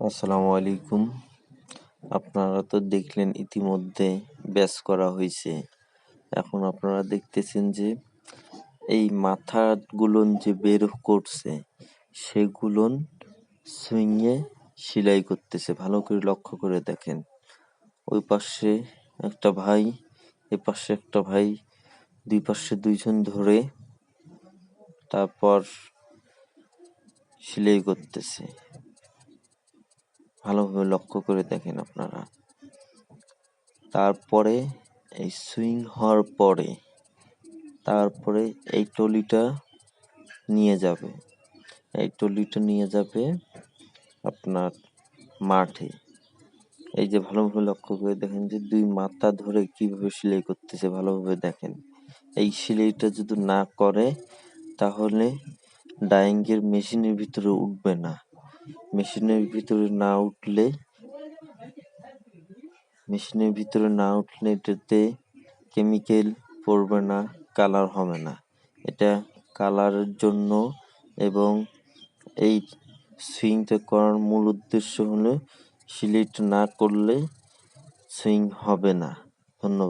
আসসালামু আলাইকুম। আপনারা তো দেখলেন ইতিমধ্যে ব্যাস করা হয়েছে। এখন আপনারা দেখতেছেন যে এই মাথাগুলোন যে বের করছে সেগুলোন সুইংয়ে সেলাই করতেছে। ভালো করে লক্ষ্য করে দেখেন। ওই পাশে একটা ভাই, এ পাশে একটা ভাই, দুই পাশে দুইজন ধরে তারপর সেলাই করতেছে। ভালোভাবে লক্ষ্য করে দেখেন আপনারা। তারপরে এই সুইং হওয়ার পরে তারপরে এই টলিটা নিয়ে যাবে আপনার মাঠে। এই যে ভালোভাবে লক্ষ্য করে দেখেন যে দুই মাথা ধরে কিভাবে সেলাই করতেছে, ভালোভাবে দেখেন। এই সেলাইটা যদি না করে তাহলে ডাইং এর মেশিনের ভিতরে উঠবে না। মেশিনের ভিতরে না উঠলে এটাতে কেমিক্যাল পড়বে না, কালার হবে না। এটা কালারের জন্য এবং এই সুইংটা করার মূল উদ্দেশ্য হলো সেলাইটা না করলে সুইং হবে না। ধন্যবাদ।